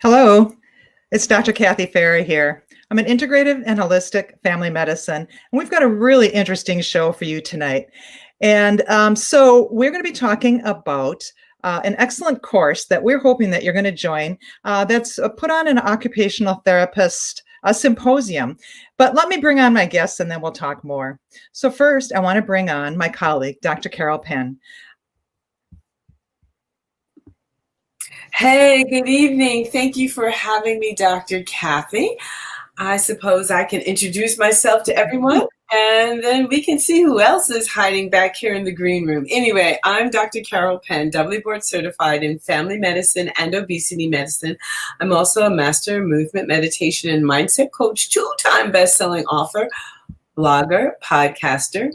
Hello, it's Dr. Kathy Farah here. I'm an integrative and holistic family medicine, and we've got a really interesting show for you tonight. And so we're going to be talking about an excellent course that we're hoping that you're going to join that's put on an occupational therapist symposium. But let me bring on my guests and then we'll talk more. So first, I want to bring on my colleague, Dr. Carol Penn. Hey, good evening. Thank you for having me, Dr. Kathy. I suppose I can introduce myself to everyone, and then we can see who else is hiding back here in the green room. Anyway, I'm Dr. Carol Penn, doubly board certified in family medicine and obesity medicine. I'm also a master movement meditation and mindset coach, two-time best-selling author, blogger, podcaster,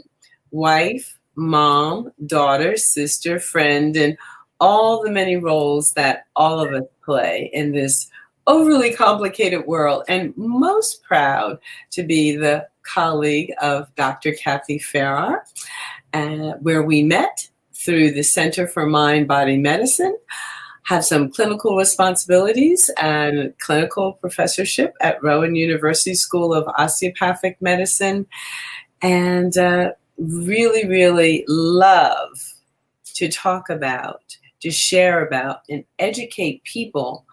wife, mom, daughter, sister, friend, and all the many roles that all of us play in this overly complicated world, and most proud to be the colleague of Dr. Kathy Farah, where we met through the Center for Mind-Body Medicine, have some clinical responsibilities and clinical professorship at Rowan University School of Osteopathic Medicine, and really, really love to talk about, to share about, and educate people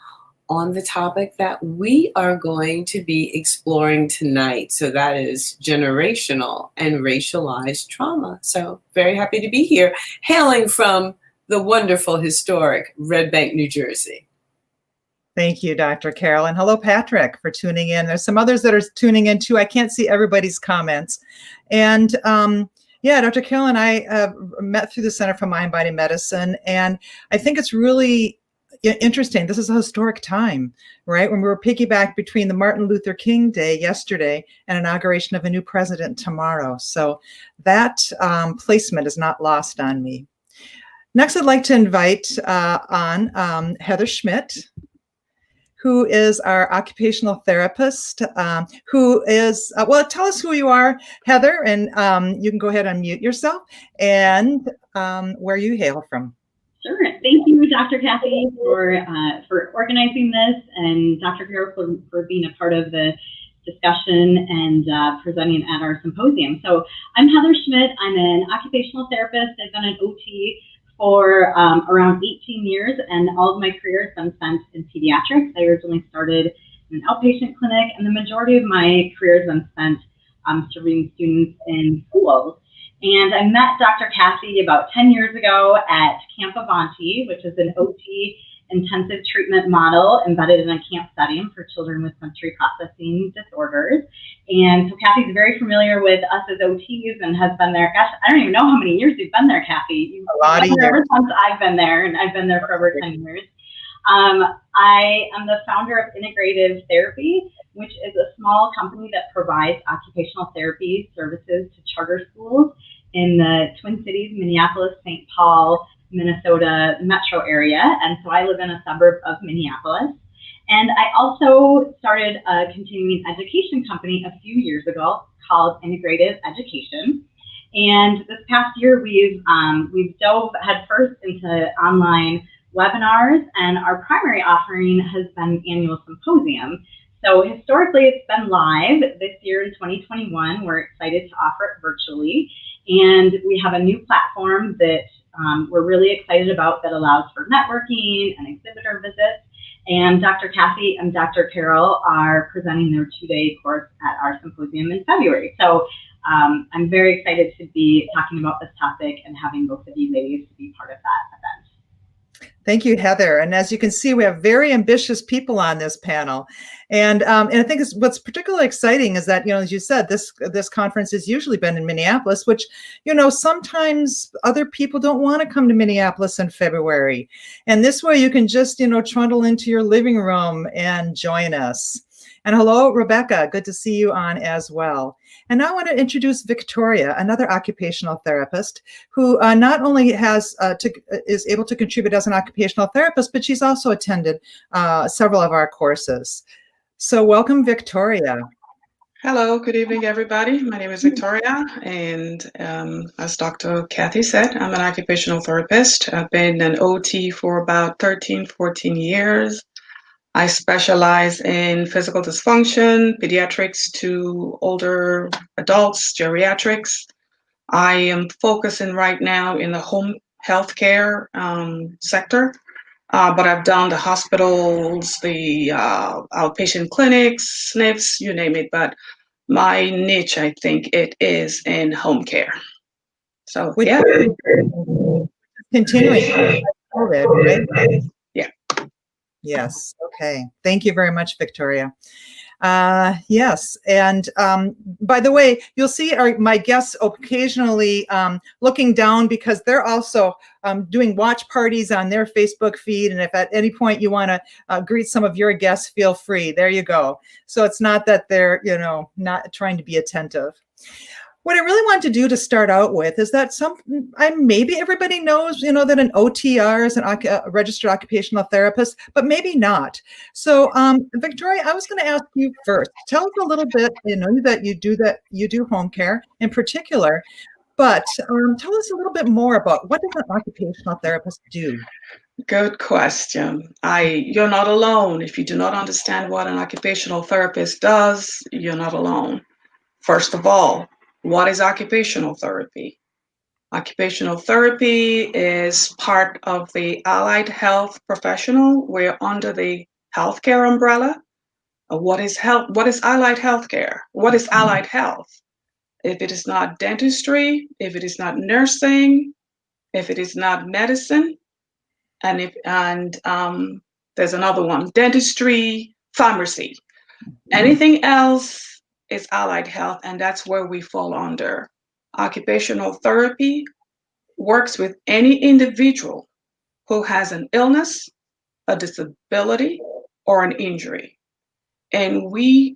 on the topic that we are going to be exploring tonight. So that is generational and racialized trauma. So very happy to be here, hailing from the wonderful, historic Red Bank, New Jersey. Thank you, Dr. Carol. And hello, Patrick, for tuning in. There's some others that are tuning in too. I can't see everybody's comments. And yeah, Dr. Carol and I met through the Center for Mind-Body Medicine, and I think it's really interesting. This is a historic time, right? When we were piggybacked between the Martin Luther King Day yesterday and inauguration of a new president tomorrow. So that placement is not lost on me. Next, I'd like to invite on Heather Schmidt, who is our occupational therapist, who is, well, tell us who you are, Heather, and you can go ahead and unmute yourself and where you hail from. Sure. Thank you, Dr. Kathy, for organizing this, and Dr. Carol for being a part of the discussion and presenting at our symposium. So I'm Heather Schmidt. I'm an occupational therapist. I've been an OT for around 18 years, and all of my career has been spent in pediatrics. I originally started in an outpatient clinic, and the majority of my career has been spent serving students in schools. And I met Dr. Kathy about 10 years ago at Camp Avanti, which is an OT intensive treatment model embedded in a camp setting for children with sensory processing disorders. And so Kathy's very familiar with us as OTs and has been there. Gosh, I don't even know how many years you've been there, Kathy. You've been there ever since I've been there, and I've been there for over 10 years. I am the founder of Integrative Therapy, which is a small company that provides occupational therapy services to charter schools in the Twin Cities, Minneapolis, St. Paul, Minnesota metro area. And so I live in a suburb of Minneapolis. And I also started a continuing education company a few years ago called Integrative Education. And this past year, we've dove headfirst into online webinars, and our primary offering has been annual symposium. So historically, it's been live. This year in 2021, we're excited to offer it virtually. And we have a new platform that we're really excited about that allows for networking and exhibitor visits. And Dr. Kathy and Dr. Carol are presenting their 2-day course at our symposium in February. So I'm very excited to be talking about this topic and having both of you ladies to be part of that event. Thank you, Heather. And as you can see, we have very ambitious people on this panel. And I think what's particularly exciting is that, as you said, this conference has usually been in Minneapolis, which, sometimes other people don't want to come to Minneapolis in February. And this way you can just, trundle into your living room and join us. And hello, Rebecca. Good to see you on as well. And now I want to introduce Victoria, another occupational therapist who not only is able to contribute as an occupational therapist, but she's also attended several of our courses. So welcome, Victoria. Hello, good evening, everybody. My name is Victoria, and as Dr. Kathy said, I'm an occupational therapist. I've been an OT for about 13, 14 years. I specialize in physical dysfunction, pediatrics to older adults, geriatrics. I am focusing right now in the home healthcare sector, but I've done the hospitals, the outpatient clinics, SNFs, you name it. But my niche, I think it is in home care. So, Which yeah. continuing COVID, right? Yeah. Yes. Okay. Thank you very much, Victoria. Yes. And by the way, you'll see my guests occasionally looking down because they're also doing watch parties on their Facebook feed. And if at any point you want to greet some of your guests, feel free. There you go. So it's not that they're, not trying to be attentive. What I really want to do to start out with is that maybe everybody knows, that an OTR is a registered occupational therapist, but maybe not. So, Victoria, I was going to ask you first. Tell us a little bit. That you do home care in particular, but tell us a little bit more about what does an occupational therapist do? Good question. You're not alone. If you do not understand what an occupational therapist does, you're not alone. First of all, what is occupational therapy? Occupational therapy is part of the allied health professional. We're under the healthcare umbrella. What is health? What is allied healthcare? What is allied health? If it is not dentistry, if it is not nursing, if it is not medicine, and there's another one, dentistry, pharmacy. Anything else is allied health, and that's where we fall under. Occupational therapy works with any individual who has an illness, a disability, or an injury. And we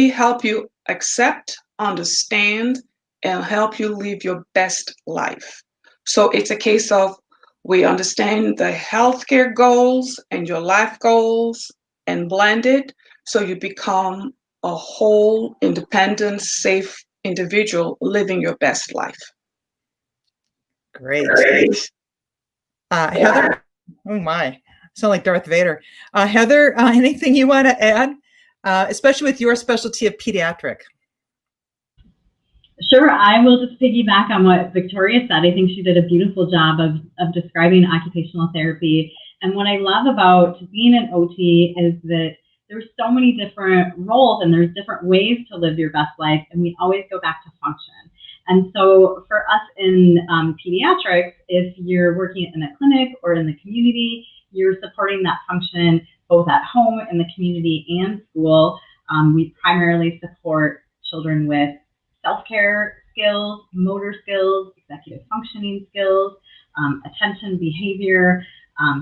help you accept, understand, and help you live your best life. So it's a case of we understand the healthcare goals and your life goals and blend it so you become a whole, independent, safe individual living your best life. Great. Heather, oh my, I sound like Darth Vader. Heather, anything you want to add, especially with your specialty of pediatric? Sure, I will just piggyback on what Victoria said. I think she did a beautiful job of describing occupational therapy. And what I love about being an OT is that there's so many different roles and there's different ways to live your best life, and we always go back to function. And so for us in pediatrics, if you're working in a clinic or in the community, you're supporting that function both at home, in the community, and school. We primarily support children with self-care skills, motor skills, executive functioning skills, attention, behavior,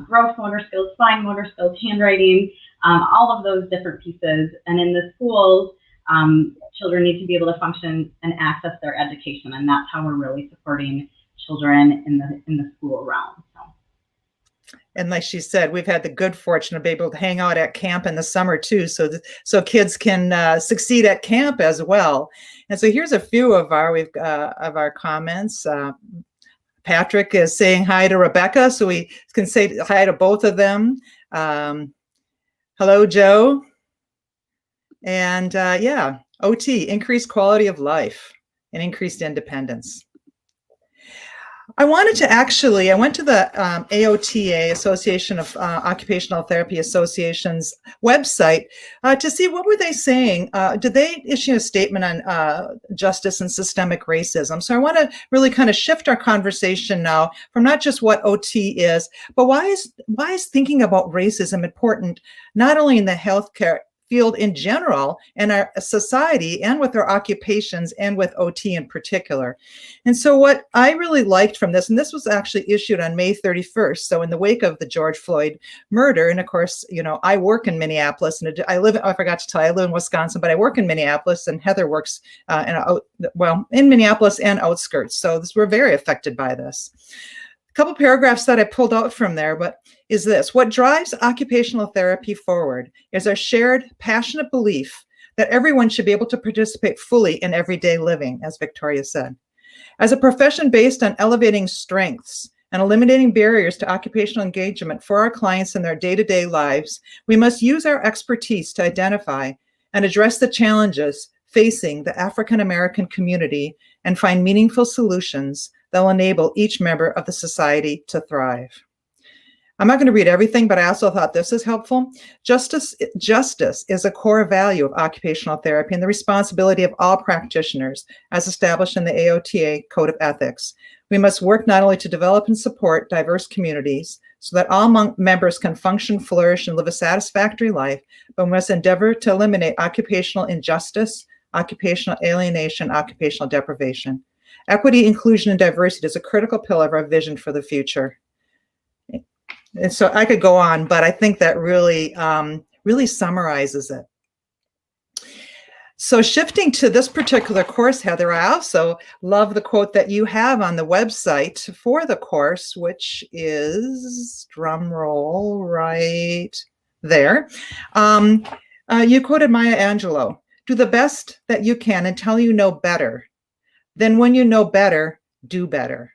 gross motor skills, fine motor skills, handwriting, all of those different pieces. And in the schools, children need to be able to function and access their education, and that's how we're really supporting children in the school realm. And like she said, we've had the good fortune of being able to hang out at camp in the summer too, so kids can succeed at camp as well. And so here's a few of our comments. Patrick is saying hi to Rebecca, so we can say hi to both of them. Hello, Joe. And yeah, OT, increased quality of life and increased independence. I went to the AOTA, Association of Occupational Therapy Associations website to see what were they saying. Did they issue a statement on justice and systemic racism? So I want to really kind of shift our conversation now from not just what OT is, but why is thinking about racism important, not only in the healthcare field in general, and our society, and with our occupations, and with OT in particular. And so what I really liked from this, and this was actually issued on May 31st, so in the wake of the George Floyd murder, and of course, I work in Minneapolis, and I forgot to tell you, I live in Wisconsin, but I work in Minneapolis, and Heather works in Minneapolis and outskirts, so we're very affected by this. A couple paragraphs that I pulled out from there, but is this: what drives occupational therapy forward is our shared passionate belief that everyone should be able to participate fully in everyday living, as Victoria said. As a profession based on elevating strengths and eliminating barriers to occupational engagement for our clients in their day-to-day lives, we must use our expertise to identify and address the challenges facing the African American community and find meaningful solutions that will enable each member of the society to thrive. I'm not going to read everything, but I also thought this is helpful. Justice is a core value of occupational therapy and the responsibility of all practitioners, as established in the AOTA Code of Ethics. We must work not only to develop and support diverse communities so that all members can function, flourish, and live a satisfactory life, but we must endeavor to eliminate occupational injustice, occupational alienation, occupational deprivation. Equity, inclusion, and diversity is a critical pillar of our vision for the future. And so I could go on, but I think that really, really summarizes it. So shifting to this particular course, Heather, I also love the quote that you have on the website for the course, which is, drumroll, right there. You quoted Maya Angelou, "Do the best that you can until you know better. Then when you know better, do better."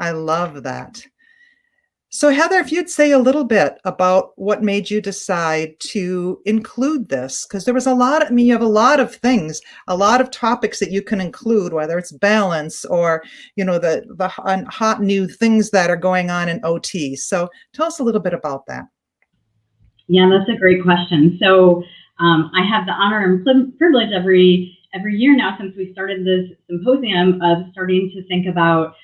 I love that. So Heather, if you'd say a little bit about what made you decide to include this, because there was a lot, I mean, you have a lot of things, a lot of topics that you can include, whether it's balance or, you know, the hot new things that are going on in OT. So tell us a little bit about that. Yeah, that's a great question. So I have the honor and privilege every year now since we started this symposium of starting to think about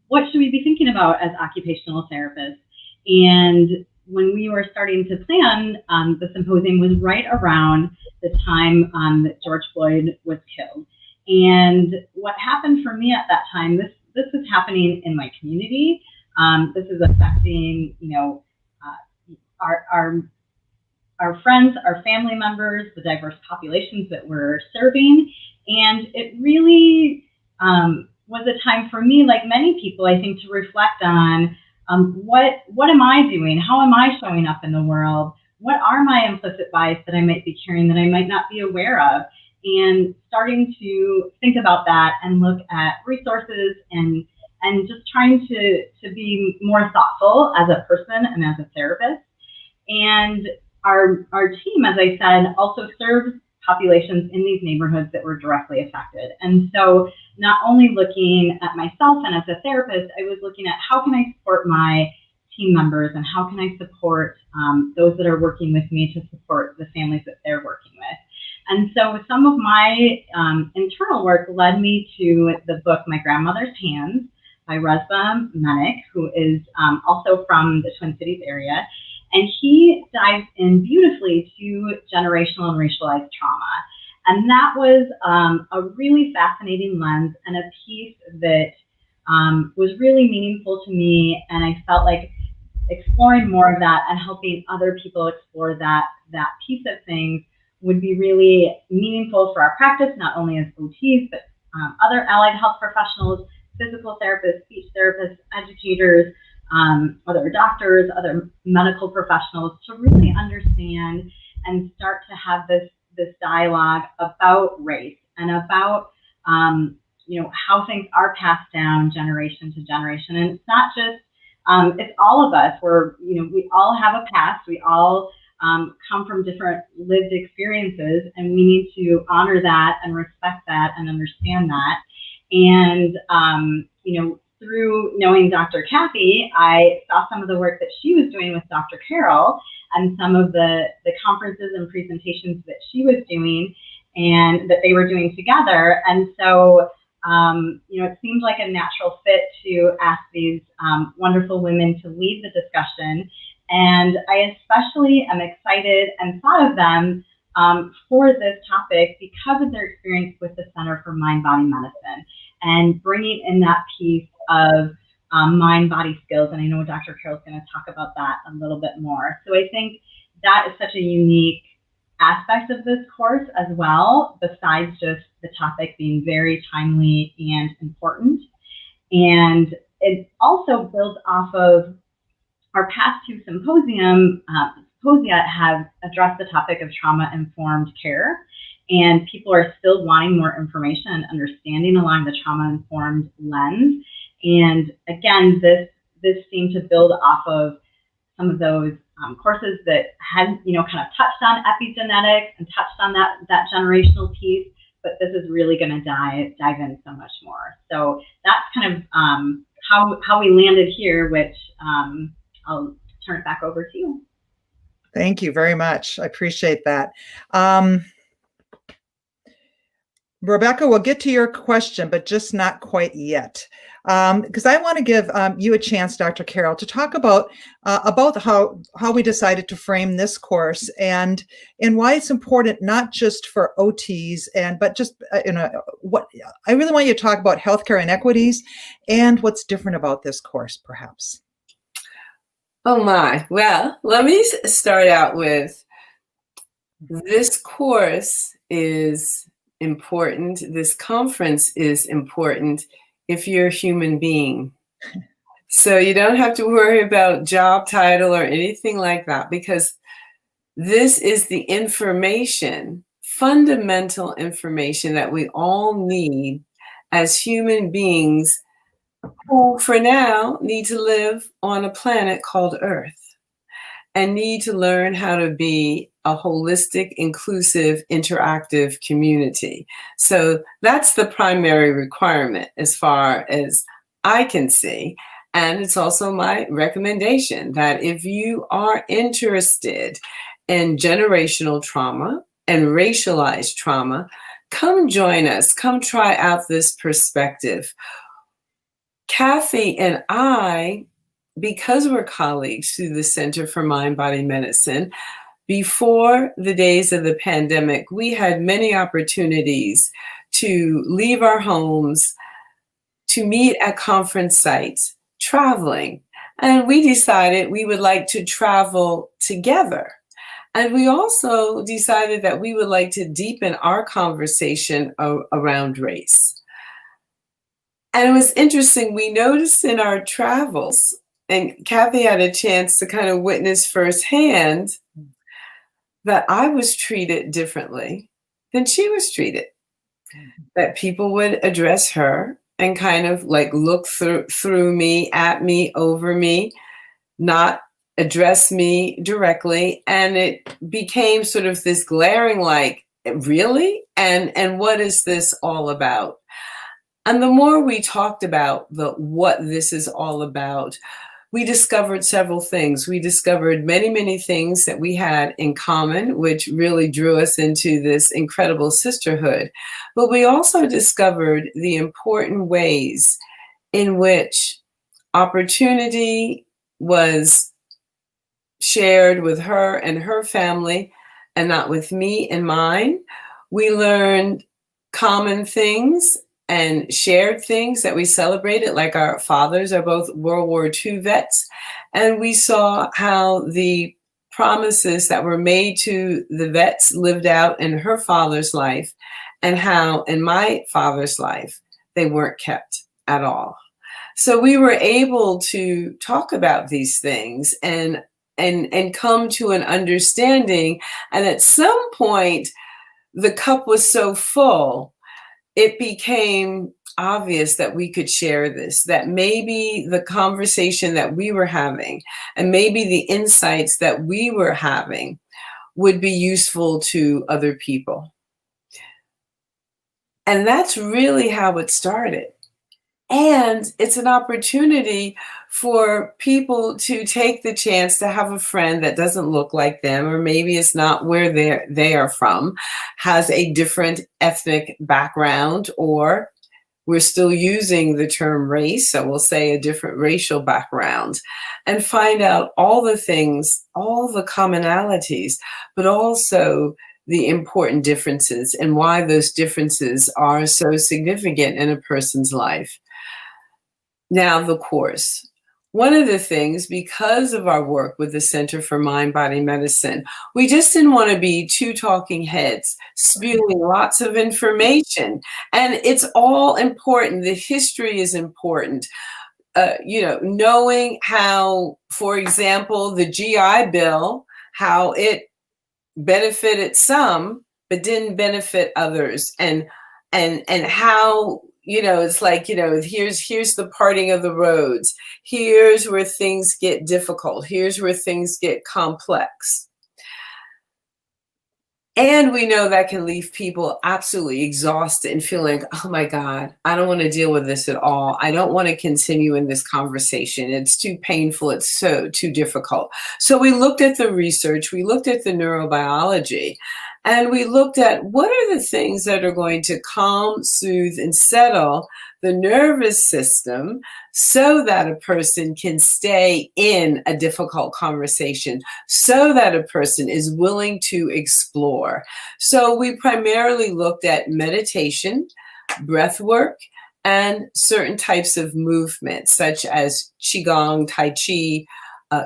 what should we be thinking about as occupational therapists? And when we were starting to plan, the symposium was right around the time that George Floyd was killed. And what happened for me at that time, this was happening in my community. This is affecting, you know, our friends, our family members, the diverse populations that we're serving. And it really was a time for me, like many people, I think, to reflect on what am I doing? How am I showing up in the world? What are my implicit bias that I might be carrying that I might not be aware of? And starting to think about that and look at resources and just trying to be more thoughtful as a person and as a therapist. And our team, as I said, also serves populations in these neighborhoods that were directly affected. And so not only looking at myself and as a therapist, I was looking at how can I support my team members and how can I support those that are working with me to support the families that they're working with. And so some of my internal work led me to the book, My Grandmother's Hands by Resba Menik, who is also from the Twin Cities area. And he dives in beautifully to generational and racialized trauma. And that was a really fascinating lens and a piece that was really meaningful to me. And I felt like exploring more of that and helping other people explore that piece of things would be really meaningful for our practice, not only as OTs, but other allied health professionals, physical therapists, speech therapists, educators, other doctors, other medical professionals, to really understand and start to have this dialogue about race and about you know, how things are passed down generation to generation. And it's not just it's all of us. We all have a past. We all come from different lived experiences, and we need to honor that and respect that and understand that. And you know, through knowing Dr. Kathy, I saw some of the work that she was doing with Dr. Carol and some of the conferences and presentations that she was doing and that they were doing together. And so, you know, it seemed like a natural fit to ask these wonderful women to lead the discussion. And I especially am excited and thought of them for this topic because of their experience with the Center for Mind-Body Medicine and bringing in that piece of mind-body skills. And I know Dr. Carol's going to talk about that a little bit more. So I think that is such a unique aspect of this course as well, besides just the topic being very timely and important. And it also builds off of our past two symposia have addressed the topic of trauma-informed care, and people are still wanting more information and understanding along the trauma-informed lens. And again, this seemed to build off of some of those courses that had, kind of touched on epigenetics and touched on that generational piece, but this is really going to dive in so much more. So that's kind of how we landed here, which I'll turn it back over to you. Thank you very much. I appreciate that. Rebecca, we'll get to your question, but just not quite yet. Because I want to give you a chance, Dr. Carol, to talk about how we decided to frame this course and why it's important, not just for OTs, but just what I really want you to talk about healthcare inequities and what's different about this course, perhaps. Oh my. Well, let me start out with this course is important. This conference is important if you're a human being. So you don't have to worry about job title or anything like that, because this is the information, fundamental information that we all need as human beings who for now need to live on a planet called Earth and need to learn how to be a holistic, inclusive, interactive community. So that's the primary requirement as far as I can see. And it's also my recommendation that if you are interested in generational trauma and racialized trauma, come join us, come try out this perspective. Kathy and I, because we're colleagues through the Center for Mind-Body Medicine, before the days of the pandemic, we had many opportunities to leave our homes, to meet at conference sites, traveling. And we decided we would like to travel together. And we also decided that we would like to deepen our conversation around race. And it was interesting, we noticed in our travels, and Kathy had a chance to kind of witness firsthand, that I was treated differently than she was treated. That people would address her and kind of like look through me, at me, over me, not address me directly. And it became sort of this glaring like, really? And what is this all about? And the more we talked about what this is all about, we discovered several things. We discovered many, many things that we had in common, which really drew us into this incredible sisterhood. But we also discovered the important ways in which opportunity was shared with her and her family and not with me and mine. We learned common things and shared things that we celebrated, like our fathers are both World War II vets. And we saw how the promises that were made to the vets lived out in her father's life, and how in my father's life, they weren't kept at all. So we were able to talk about these things and come to an understanding. And at some point, the cup was so full, it became obvious that we could share this, that maybe the conversation that we were having and maybe the insights that we were having would be useful to other people. And that's really how it started. And it's an opportunity for people to take the chance to have a friend that doesn't look like them, or maybe it's not where they are from, has a different ethnic background, or we're still using the term race, so we'll say a different racial background, and find out all the things, all the commonalities, but also the important differences and why those differences are so significant in a person's life. Now, the course. One of the things, because of our work with the Center for Mind-Body Medicine, we just didn't want to be two talking heads spewing lots of information. And it's all important. The history is important. Knowing how, for example, the GI Bill, how it benefited some, but didn't benefit others. And how it's like, here's the parting of the roads. Here's where things get difficult. Here's where things get complex. And we know that can leave people absolutely exhausted and feeling, oh my God, I don't want to deal with this at all. I don't want to continue in this conversation. It's too painful. It's too difficult. So we looked at the research, we looked at the neurobiology, and we looked at what are the things that are going to calm, soothe, and settle the nervous system so that a person can stay in a difficult conversation, so that a person is willing to explore. So we primarily looked at meditation, breath work, and certain types of movement, such as Qigong, Tai Chi,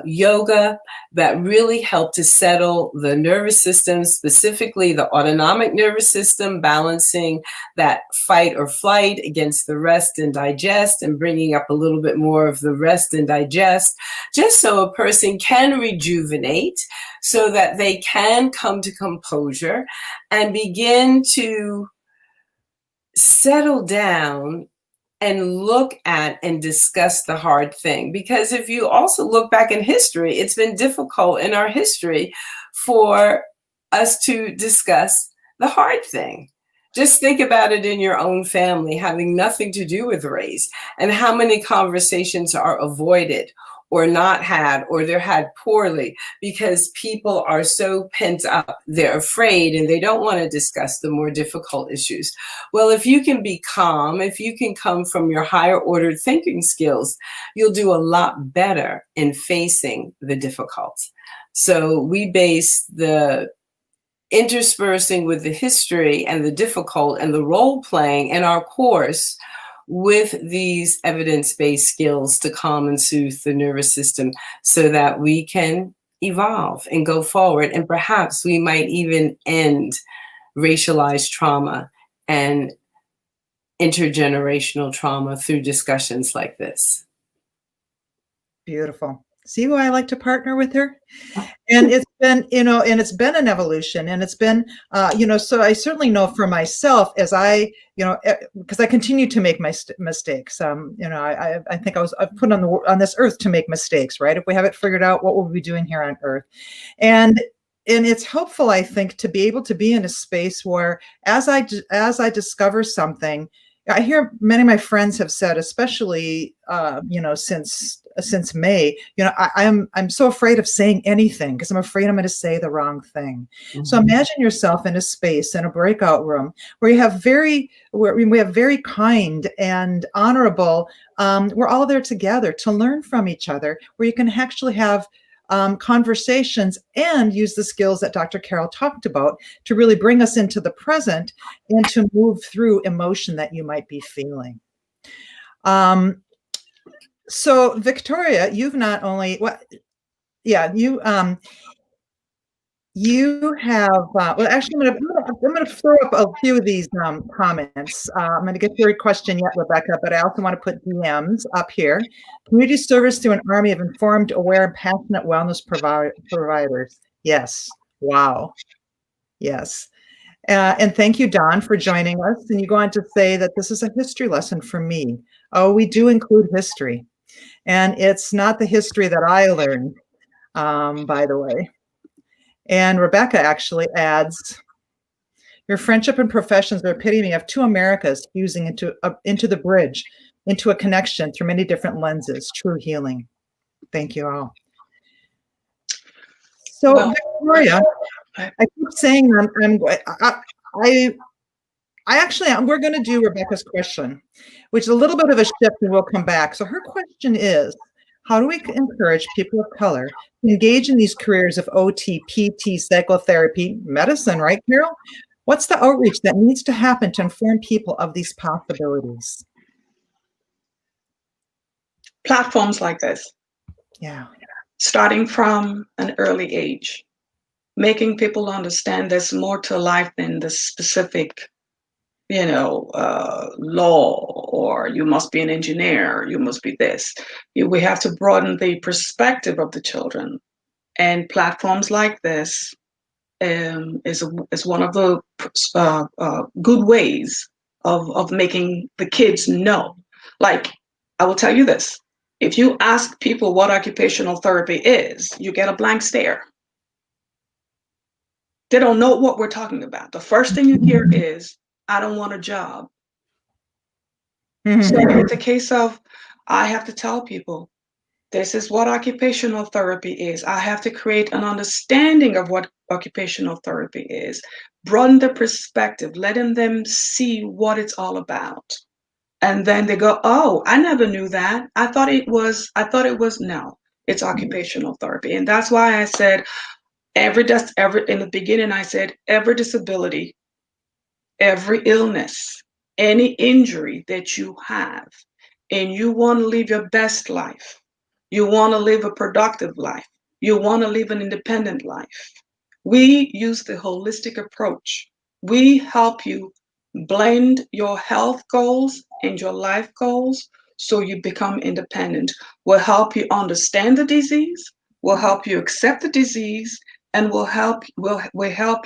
yoga, that really help to settle the nervous system, specifically the autonomic nervous system, balancing that fight or flight against the rest and digest, and bringing up a little bit more of the rest and digest, just so a person can rejuvenate, so that they can come to composure and begin to settle down and look at and discuss the hard thing. Because if you also look back in history, it's been difficult in our history for us to discuss the hard thing. Just think about it in your own family, having nothing to do with race, and how many conversations are avoided or not had, or they're had poorly because people are so pent up, they're afraid, and they don't want to discuss the more difficult issues. Well, if you can be calm, if you can come from your higher ordered thinking skills, you'll do a lot better in facing the difficult. So we base the interspersing with the history and the difficult and the role playing in our course with these evidence-based skills to calm and soothe the nervous system so that we can evolve and go forward. And perhaps we might even end racialized trauma and intergenerational trauma through discussions like this. Beautiful. See why I like to partner with her? And it's been, and it's been an evolution, and it's been, so I certainly know for myself as I, because I continue to make my mistakes. I think I've put on this earth to make mistakes, right? If we have it figured out, what will we be doing here on earth? And it's helpful, I think, to be able to be in a space where as I discover something, I hear many of my friends have said, especially, since May, I'm so afraid of saying anything because I'm afraid I'm going to say the wrong thing. Mm-hmm. So imagine yourself in a space, in a breakout room where we have very kind and honorable, we're all there together to learn from each other, where you can actually have conversations and use the skills that Dr. Carol talked about to really bring us into the present and to move through emotion that you might be feeling. So Victoria, you've not only, you have, well, actually, I'm going to throw up a few of these comments. I'm going to get to your question yet, Rebecca, but I also want to put DMs up here. Community service through an army of informed, aware, and passionate wellness providers. Yes. Wow. Yes. And thank you, Don, for joining us. And you go on to say that this is a history lesson for me. Oh, we do include history. And it's not the history that I learned, by the way. And Rebecca actually adds, your friendship and professions are epitome of two Americas fusing into the bridge, into a connection through many different lenses, true healing. Thank you all. So well, Victoria, I keep saying we're going to do Rebecca's question, which is a little bit of a shift, and we'll come back. So her question is, how do we encourage people of color to engage in these careers of OT, PT, psychotherapy, medicine, right, Carol? What's the outreach that needs to happen to inform people of these possibilities? Platforms like this. Yeah. Starting from an early age, making people understand there's more to life than the specific law, or you must be an engineer, you must be this. We have to broaden the perspective of the children. And platforms like this is one of the good ways of making the kids know. Like, I will tell you this. If you ask people what occupational therapy is, you get a blank stare. They don't know what we're talking about. The first thing you hear is, I don't want a job. So it's a case of, I have to tell people, this is what occupational therapy is. I have to create an understanding of what occupational therapy is, broaden the perspective, letting them see what it's all about. And then they go, oh, I never knew that. I thought it was, no, it's occupational therapy. And that's why I said, in the beginning, I said, every disability, every illness, any injury that you have, and you want to live your best life, you want to live a productive life, you want to live an independent life, we use the holistic approach. We help you blend your health goals and your life goals so you become independent. We'll help you understand the disease, we'll help you accept the disease, and we'll help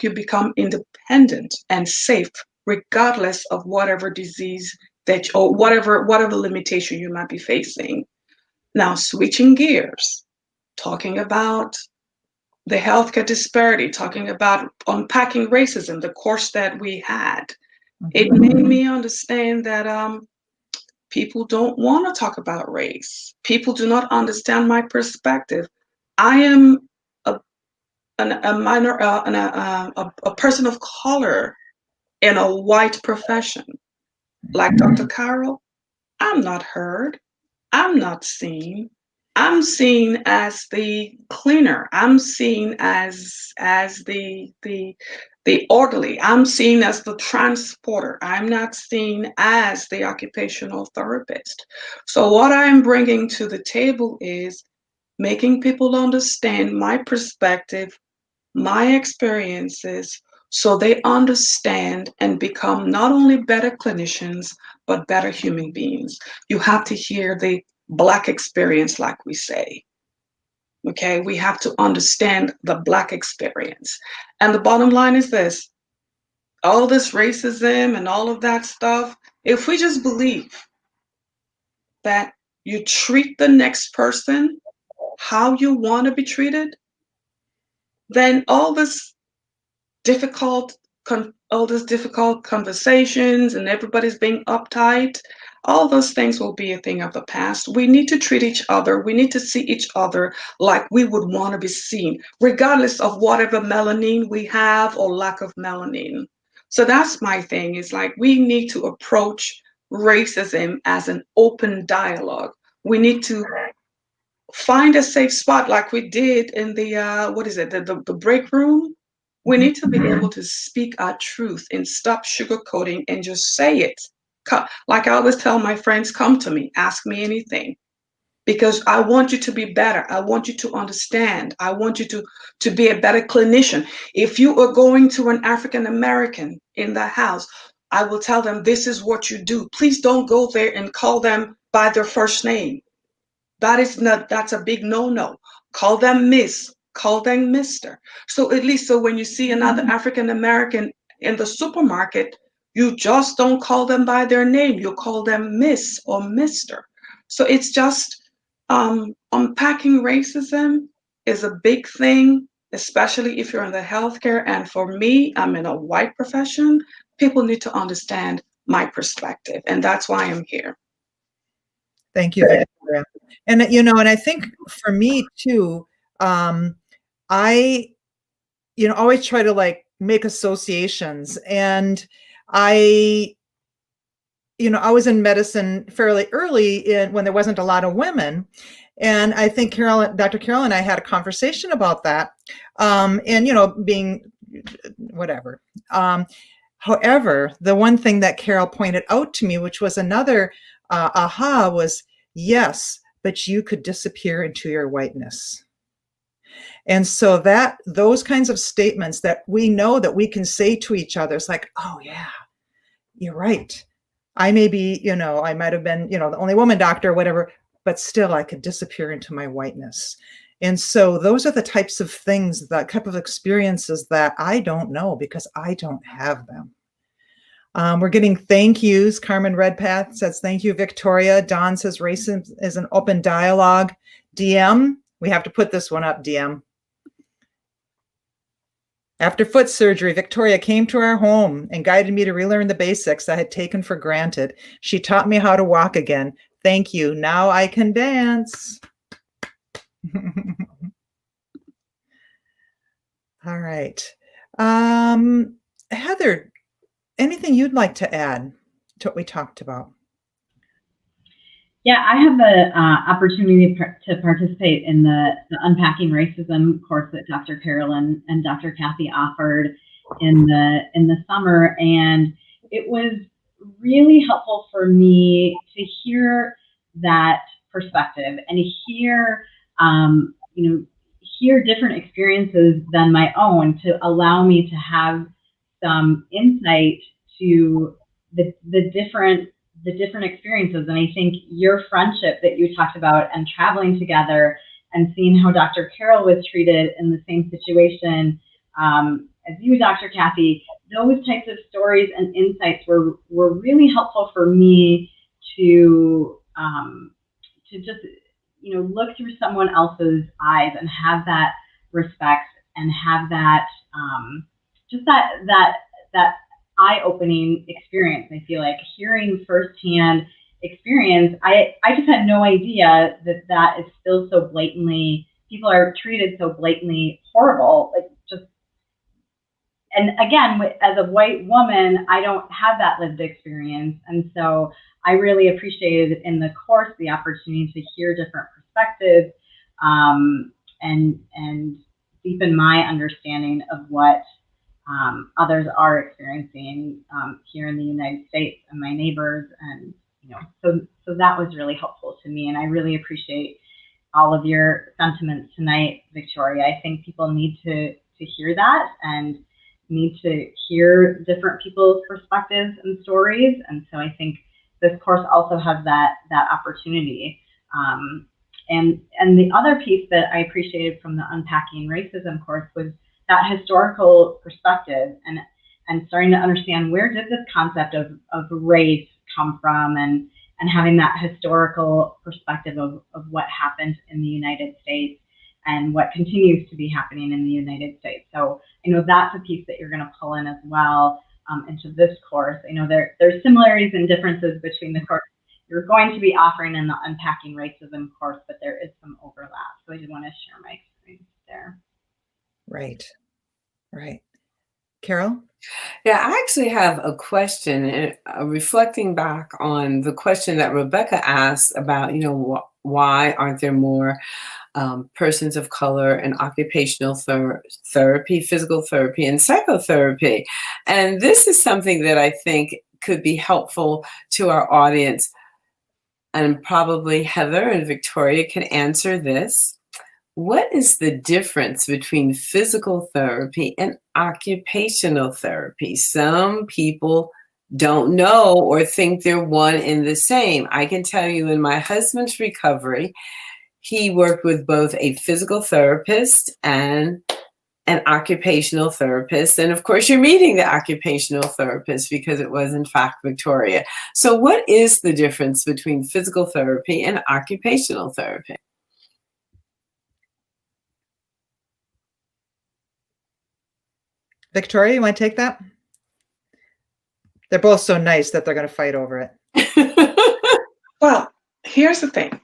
you become independent and safe regardless of whatever disease or whatever limitation you might be facing. Now, switching gears, talking about the healthcare disparity, talking about unpacking racism, the course that we had, it made me understand that people don't want to talk about race. People do not understand my perspective. I am a person of color in a white profession. Like Dr. Carol, I'm not heard. I'm not seen. I'm seen as the cleaner. I'm seen as the orderly. I'm seen as the transporter. I'm not seen as the occupational therapist. So what I'm bringing to the table is making people understand my perspective, my experiences, so they understand and become not only better clinicians, but better human beings. You have to hear the Black experience, like we say. Okay, we have to understand the Black experience. And the bottom line is this, all this racism and all of that stuff, if we just believe that you treat the next person how you want to be treated, then all these difficult conversations and everybody's being uptight, all those things will be a thing of the past. We need to treat each other. We need to see each other like we would want to be seen, regardless of whatever melanin we have or lack of melanin. So that's my thing, is like we need to approach racism as an open dialogue. We need to find a safe spot like we did in the the break room. We need to be able to speak our truth and stop sugarcoating and just say it. Like I always tell my friends, come to me, ask me anything, because I want you to be better. I want you to understand. I want you to be a better clinician. If you are going to an African American in the house, I will tell them, this is what you do. Please don't go there and call them by their first name. That's a big no-no. Call them Miss, call them Mr. So at least, so when you see another African American in the supermarket, you just don't call them by their name. You call them Miss or Mr. So it's just unpacking racism is a big thing, especially if you're in the healthcare. And for me, I'm in a white profession. People need to understand my perspective, and that's why I'm here. Thank you, Victoria. And and I think for me too, I always try to like make associations, and I was in medicine fairly early when there wasn't a lot of women. And I think Dr. Carol and I had a conversation about that. And being whatever. However, the one thing that Carol pointed out to me, which was another aha, was, yes, but you could disappear into your whiteness. And so those kinds of statements that we know that we can say to each other, it's like, oh yeah, you're right. I may be, I might have been, the only woman doctor or whatever, but still I could disappear into my whiteness. And so those are the types of things, the type of experiences that I don't know because I don't have them. We're getting thank yous. Carmen Redpath says, thank you, Victoria. Don says, racism is an open dialogue. DM, we have to put this one up, DM. After foot surgery, Victoria came to our home and guided me to relearn the basics I had taken for granted. She taught me how to walk again. Thank you. Now I can dance. All right. Heather, anything you'd like to add to what we talked about? Yeah, I have the opportunity to participate in the Unpacking Racism course that Dr. Carol and Dr. Kathy offered in the summer, and it was really helpful for me to hear that perspective and hear hear different experiences than my own, to allow me to have some insight to the different experiences. And I think your friendship that you talked about and traveling together and seeing how Dr. Carol was treated in the same situation as you, Dr. Kathy, those types of stories and insights were really helpful for me to just look through someone else's eyes and have that respect and have that just that eye-opening experience. I feel like hearing firsthand experience, I just had no idea that is still so blatantly, people are treated so blatantly horrible. Like, just, and again, as a white woman, I don't have that lived experience. And so I really appreciated in the course the opportunity to hear different perspectives and deepen my understanding of what others are experiencing here in the United States and my neighbors. And so that was really helpful to me, and I really appreciate all of your sentiments tonight, Victoria. I think people need to hear that and need to hear different people's perspectives and stories. And so I think this course also has that opportunity. And the other piece that I appreciated from the Unpacking Racism course was that historical perspective and starting to understand, where did this concept of race come from, and having that historical perspective of what happened in the United States and what continues to be happening in the United States. So I know that's a piece that you're going to pull in as well into this course. I know there's similarities and differences between the course you're going to be offering in the Unpacking Racism course, but there is some overlap. So I did want to share my experience there. Right. Carol? Yeah, I actually have a question, reflecting back on the question that Rebecca asked about, why aren't there more persons of color in occupational therapy, physical therapy, and psychotherapy? And this is something that I think could be helpful to our audience. And probably Heather and Victoria can answer this. What is the difference between physical therapy and occupational therapy? Some people don't know or think they're one and the same. I can tell you, in my husband's recovery, he worked with both a physical therapist and an occupational therapist. And of course, you're meeting the occupational therapist because it was, in fact, Victoria. So what is the difference between physical therapy and occupational therapy? Victoria, you want to take that? They're both so nice that they're going to fight over it. Well, here's the thing.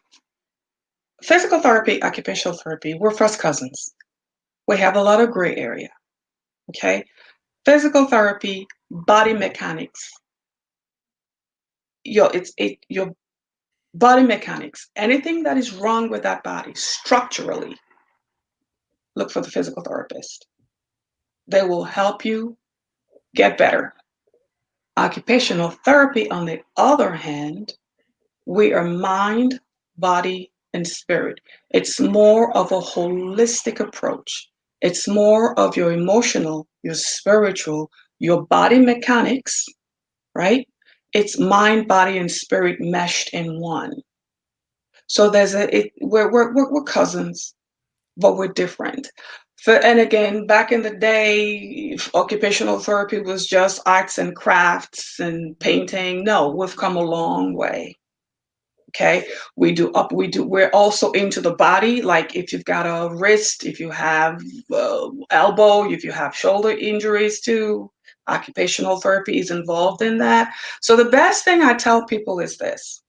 Physical therapy, occupational therapy, we're first cousins. We have a lot of gray area, okay? Physical therapy, body mechanics. Your body mechanics. Anything that is wrong with that body structurally, look for the physical therapist. They will help you get better. Occupational therapy, on the other hand, we are mind, body, and spirit. It's more of a holistic approach. It's more of your emotional, your spiritual, your body mechanics, right? It's mind, body, and spirit meshed in one. So we're cousins, but we're different. And again, back in the day, occupational therapy was just arts and crafts and painting. No, we've come a long way. Okay, we're also into the body. Like if you've got a wrist, if you have elbow, if you have shoulder injuries too, occupational therapy is involved in that. So the best thing I tell people is this: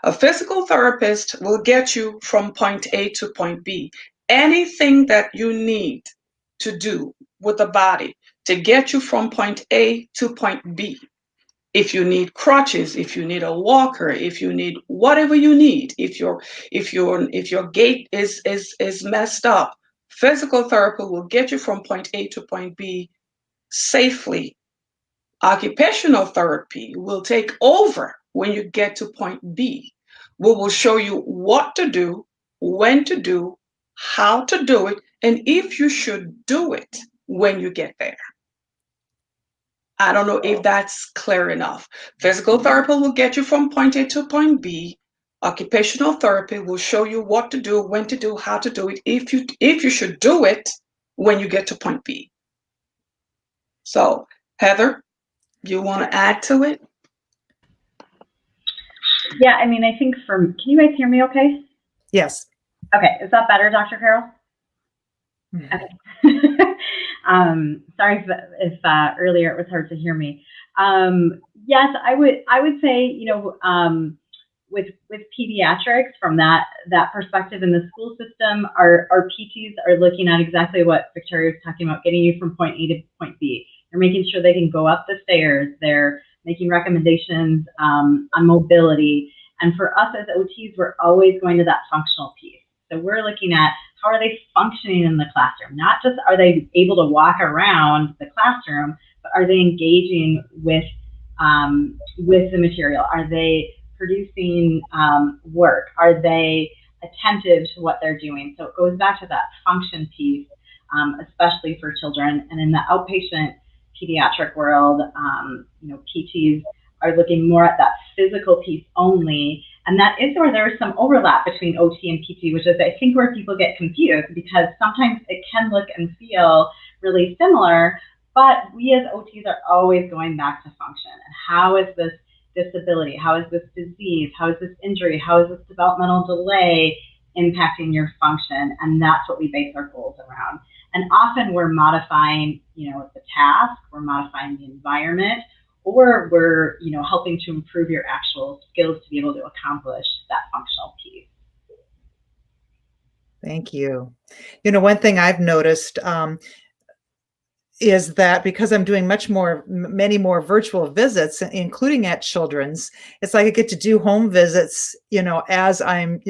a physical therapist will get you from point A to point B. Anything that you need to do with the body to get you from point A to point B. If you need crutches, if you need a walker, if you need whatever you need, if your gait is messed up, physical therapy will get you from point A to point B safely. Occupational therapy will take over when you get to point B. We will show you what to do, when to do, how to do it, and if you should do it when you get there. I don't know if that's clear enough. Physical therapy will get you from point A to point B. Occupational therapy will show you what to do, when to do, how to do it, if you should do it when you get to point B. So, Heather, you want to add to it? Yeah, I mean, I think can you guys hear me okay? Yes. Okay, is that better, Dr. Carol? Okay. Sorry if earlier it was hard to hear me. Yes, I would say, with pediatrics, from that perspective in the school system, our PTs are looking at exactly what Victoria was talking about, getting you from point A to point B. They're making sure they can go up the stairs. They're making recommendations on mobility. And for us as OTs, we're always going to that functional piece. So we're looking at how are they functioning in the classroom? Not just are they able to walk around the classroom, but are they engaging with the material? Are they producing work? Are they attentive to what they're doing? So it goes back to that function piece, especially for children. And in the outpatient pediatric world, PTs are looking more at that physical piece only. And that is where there is some overlap between OT and PT, which is, I think, where people get confused, because sometimes it can look and feel really similar, but we as OTs are always going back to function. And how is this disability? How is this disease? How is this injury? How is this developmental delay impacting your function? And that's what we base our goals around. And often we're modifying, the task, we're modifying the environment, or we're, helping to improve your actual skills to be able to accomplish that functional piece. Thank you. One thing I've noticed is that because I'm doing many more virtual visits, including at children's, it's like I get to do home visits, as I'm,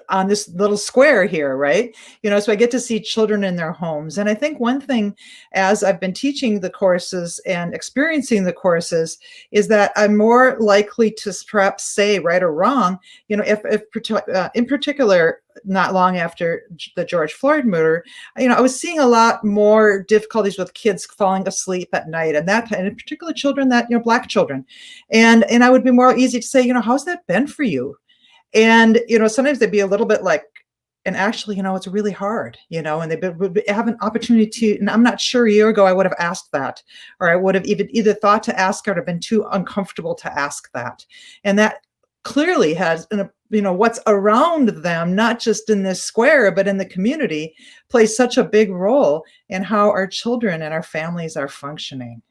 on this little square here, right? So I get to see children in their homes. And I think one thing, as I've been teaching the courses and experiencing the courses, is that I'm more likely to perhaps say right or wrong, if in particular, not long after the George Floyd murder, I was seeing a lot more difficulties with kids falling asleep at night, and in particular children Black children. And I would be more easy to say, how's that been for you? And, sometimes they'd be a little bit like, and actually, it's really hard, and they would have an opportunity to, and I'm not sure a year ago I would have asked that, or I would have even either thought to ask or have been too uncomfortable to ask that. And that clearly has, what's around them, not just in this square, but in the community, plays such a big role in how our children and our families are functioning.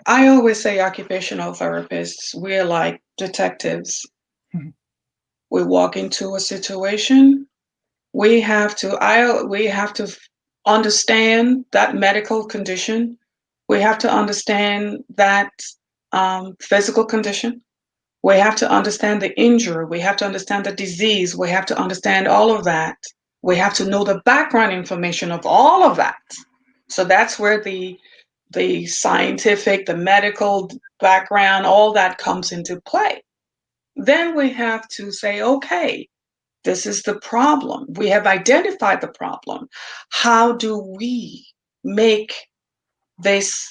I always say occupational therapists, we're like detectives. Mm-hmm. We walk into a situation, we have to understand that medical condition. We have to understand that physical condition. We have to understand the injury. We have to understand the disease. We have to understand all of that. We have to know the background information of all of that. So that's where the scientific, the medical background, all that comes into play. Then we have to say, okay, this is the problem. We have identified the problem. How do we make this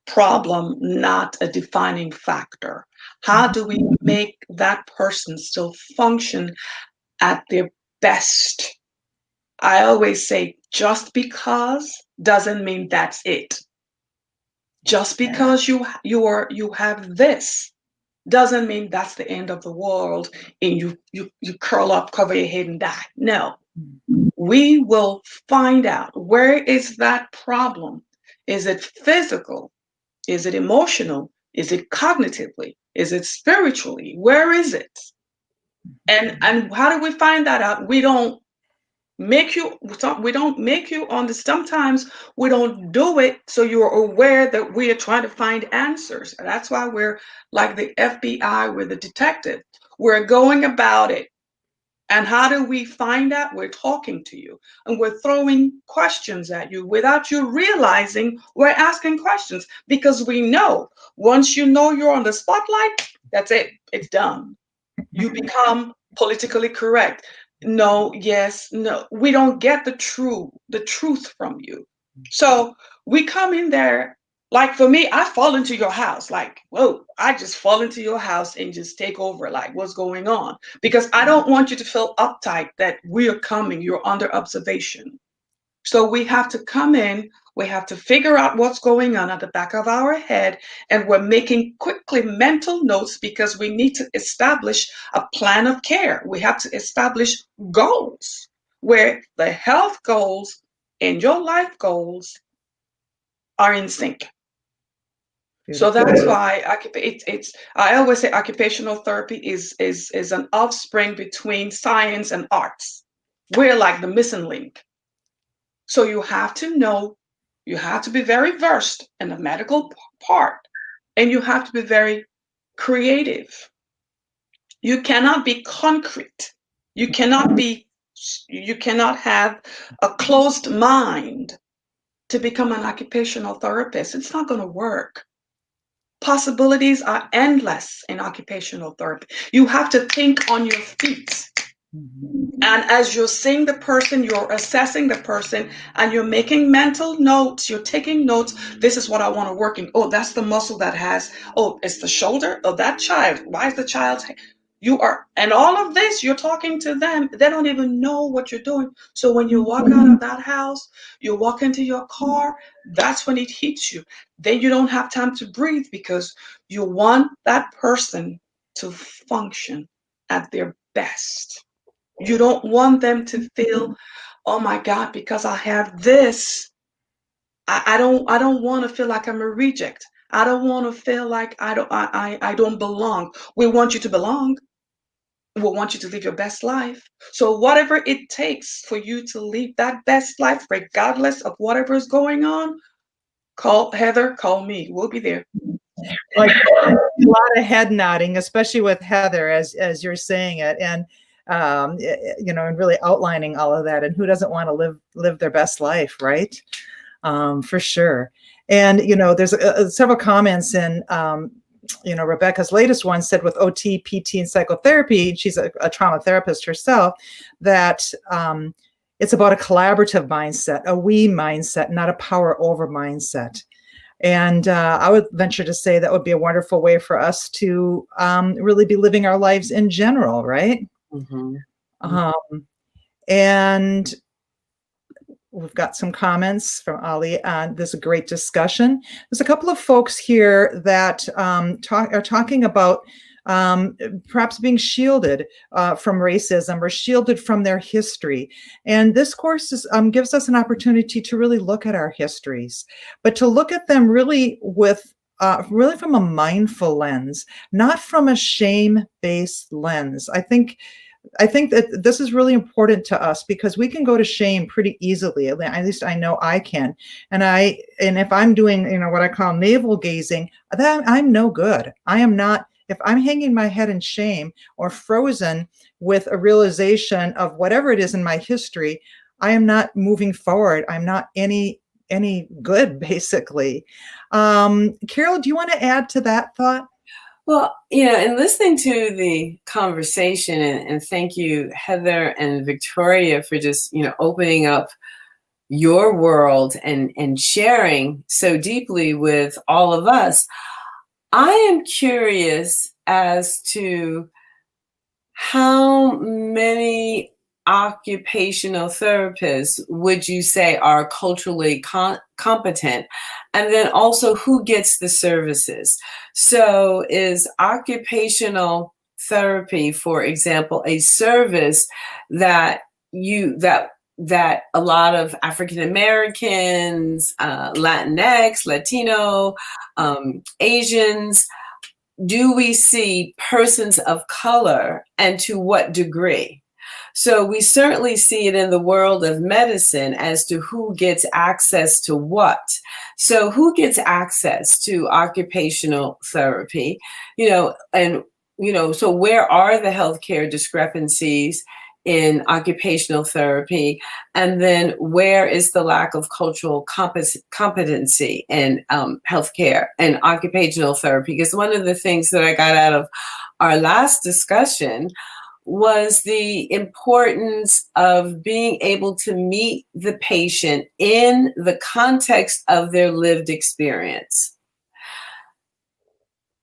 problem not a defining factor? How do we make that person still function at their best? I always say, just because doesn't mean that's it. Just because you have this doesn't mean that's the end of the world and you curl up, cover your head and die. No. We will find out, where is that problem? Is it physical? Is it emotional? Is it cognitively? Is it spiritually? Where is it? And how do we find that out? We don't make you understand. Sometimes we don't do it so you're aware that we are trying to find answers. And that's why we're like the FBI, we're the detective. We're going about it. And how do we find out? We're talking to you and we're throwing questions at you without you realizing we're asking questions, because we know once you know you're on the spotlight, that's it. It's done. You become politically correct. No, yes, no. We don't get the truth from you. So we come in there. Like for me, I fall into your house. Like, whoa, I just fall into your house and just take over. Like, what's going on? Because I don't want you to feel uptight that we are coming. You're under observation. So we have to come in, we have to figure out what's going on at the back of our head, and we're making quickly mental notes because we need to establish a plan of care. We have to establish goals where the health goals and your life goals are in sync. So that's why I always say occupational therapy is an offspring between science and arts. We're like the missing link. So you have to know, you have to be very versed in the medical part, and you have to be very creative. You cannot be concrete. You cannot have a closed mind to become an occupational therapist. It's not going to work. Possibilities are endless in occupational therapy. You have to think on your feet. And as you're seeing the person, you're assessing the person, and you're making mental notes, you're taking notes. This is what I want to work in. Oh, that's the muscle that has, oh, it's the shoulder of that child. Why is the child's, and all of this, you're talking to them. They don't even know what you're doing. So when you walk out of that house, you walk into your car, that's when it hits you. Then you don't have time to breathe because you want that person to function at their best. You don't want them to feel, oh my God, because I have this, I don't want to feel like I'm a reject. I don't want to feel like I don't belong. We want you to belong. We want you to live your best life. So whatever it takes for you to live that best life, regardless of whatever is going on, call Heather, call me. We'll be there. Like a lot of head nodding, especially with Heather as you're saying it, and and really outlining all of that. And who doesn't want to live their best life, right? For sure. And there's several comments in Rebecca's latest one said with OT, PT, and psychotherapy, she's a trauma therapist herself, that it's about a collaborative mindset, a we mindset, not a power over mindset. And I would venture to say that would be a wonderful way for us to really be living our lives in general, right? Mm-hmm. And we've got some comments from Ali on this great discussion. There's a couple of folks here that are talking about perhaps being shielded from racism or shielded from their history. And this course gives us an opportunity to really look at our histories, but to look at them really with really from a mindful lens, not from a shame-based lens. I think that this is really important to us because we can go to shame pretty easily. At least I know I can. And if I'm doing, what I call navel gazing, then I'm no good. I am not. If I'm hanging my head in shame or frozen with a realization of whatever it is in my history, I am not moving forward. I'm not any good, basically. Carol, do you want to add to that thought? Well, in listening to the conversation, and thank you, Heather and Victoria, for just, opening up your world and sharing so deeply with all of us. I am curious as to how many occupational therapists would you say are culturally competent? And then also, who gets the services? So is occupational therapy, for example, a service that that a lot of African Americans, Latinx, Latino, Asians, do we see persons of color, and to what degree? So we certainly see it in the world of medicine as to who gets access to what. So who gets access to occupational therapy, and, so where are the healthcare discrepancies in occupational therapy? And then where is the lack of cultural competency in healthcare and occupational therapy? Because one of the things that I got out of our last discussion was the importance of being able to meet the patient in the context of their lived experience.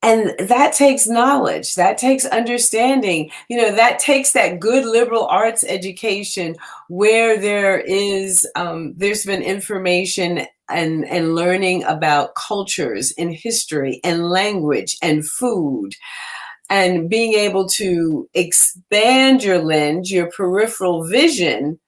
And that takes knowledge, that takes understanding, that takes that good liberal arts education where there's been information and learning about cultures and history and language and food, and being able to expand your lens, your peripheral vision,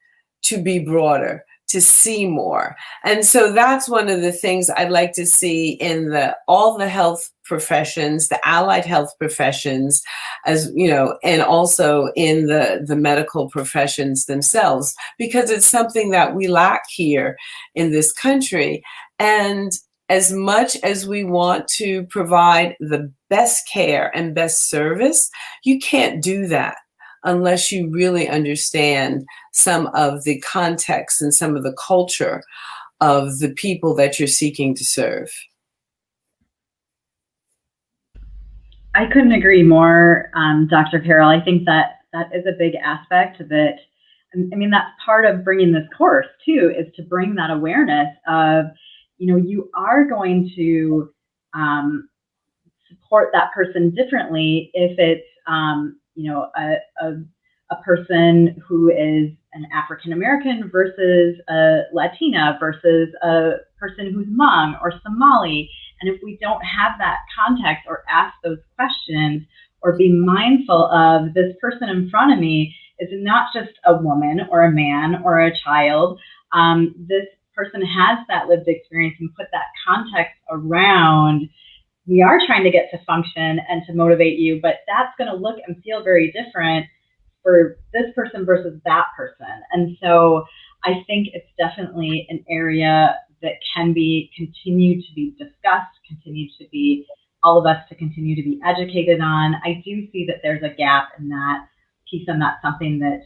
to be broader, to see more. And so that's one of the things I'd like to see in all the health professions, the allied health professions, and also in the medical professions themselves, because it's something that we lack here in this country. And as much as we want to provide the best care and best service, you can't do that unless you really understand some of the context and some of the culture of the people that you're seeking to serve. I couldn't agree more, Dr. Carol. I think that is a big aspect that, I mean, that's part of bringing this course too, is to bring that awareness of, you are going to support that person differently if it's, a person who is an African American versus a Latina versus a person who's Hmong or Somali. And if we don't have that context or ask those questions or be mindful of this person in front of me is not just a woman or a man or a child, this person has that lived experience, and put that context around, we are trying to get to function and to motivate you, but that's going to look and feel very different for this person versus that person. And so I think it's definitely an area that can be continued to be discussed, all of us to continue to be educated on. I do see that there's a gap in that piece, and that's something that,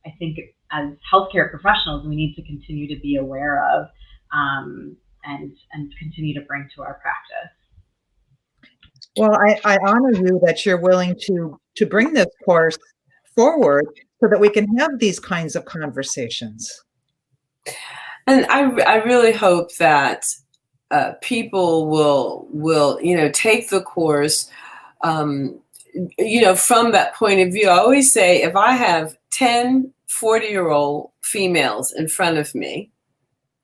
I think as healthcare professionals, we need to continue to be aware of, and continue to bring to our practice. Well, I honor you that you're willing to bring this course forward so that we can have these kinds of conversations. And I really hope that people will take the course, from that point of view. I always say, if I have 10 40-year-old females in front of me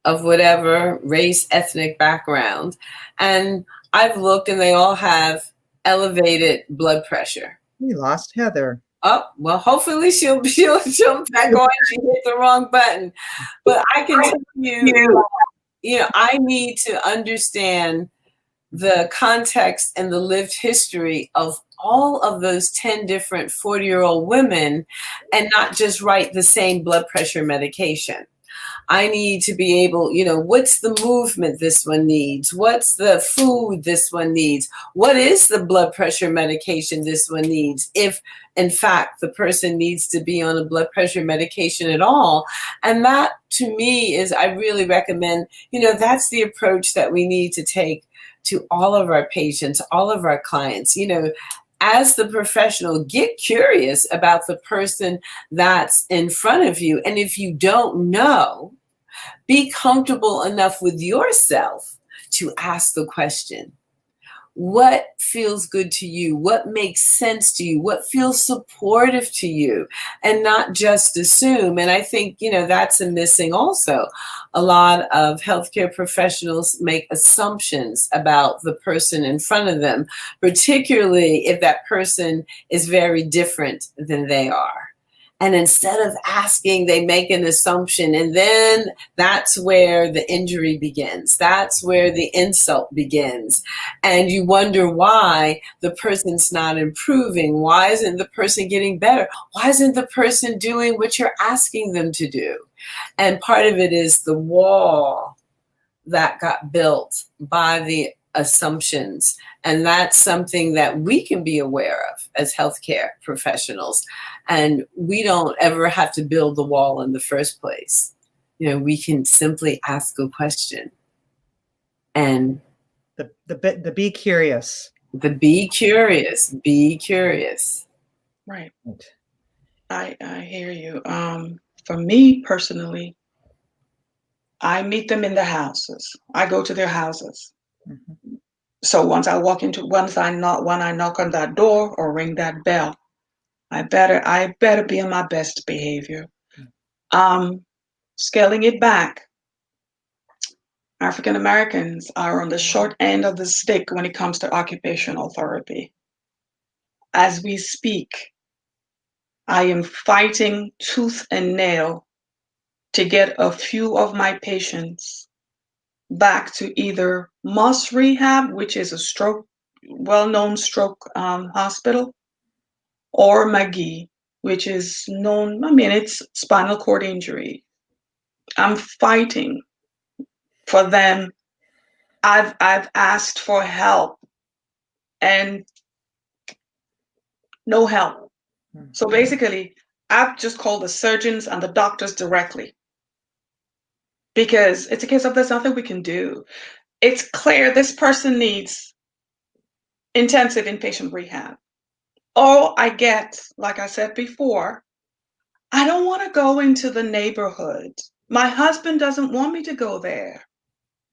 of whatever race, ethnic background, and I've looked and they all have elevated blood pressure. We lost Heather. Oh, well, hopefully she'll jump back on. She hit the wrong button. But I can tell you, I need to understand the context and the lived history of all of those 10 different 40-year-old women, and not just write the same blood pressure medication. I need to be able, what's the movement this one needs? What's the food this one needs? What is the blood pressure medication this one needs? If, in fact, the person needs to be on a blood pressure medication at all. And that, to me, is, I really recommend, that's the approach that we need to take to all of our patients, all of our clients. As the professional, get curious about the person that's in front of you. And if you don't know, be comfortable enough with yourself to ask the question, What feels good to you? What makes sense to you? What feels supportive to you? And not just assume. And I think, that's a missing also. A lot of healthcare professionals make assumptions about the person in front of them, particularly if that person is very different than they are. And instead of asking, they make an assumption. And then that's where the injury begins. That's where the insult begins. And you wonder why the person's not improving. Why isn't the person getting better? Why isn't the person doing what you're asking them to do? And part of it is the wall that got built by the assumptions. And that's something that we can be aware of as healthcare professionals. And we don't ever have to build the wall in the first place. We can simply ask a question. And the be curious. Be curious. Right. I hear you. For me personally, I meet them in the houses. I go to their houses. Mm-hmm. So when I knock on that door or ring that bell, I better be in my best behavior. Scaling it back, African Americans are on the short end of the stick when it comes to occupational therapy. As we speak, I am fighting tooth and nail to get a few of my patients back to either Moss Rehab, which is a well-known stroke hospital, or McGee, which is it's spinal cord injury. I'm fighting for them. I've asked for help and no help. So basically, I've just called the surgeons and the doctors directly because it's a case of there's nothing we can do. It's clear this person needs intensive inpatient rehab. Or I get, like I said before, I don't want to go into the neighborhood. My husband doesn't want me to go there.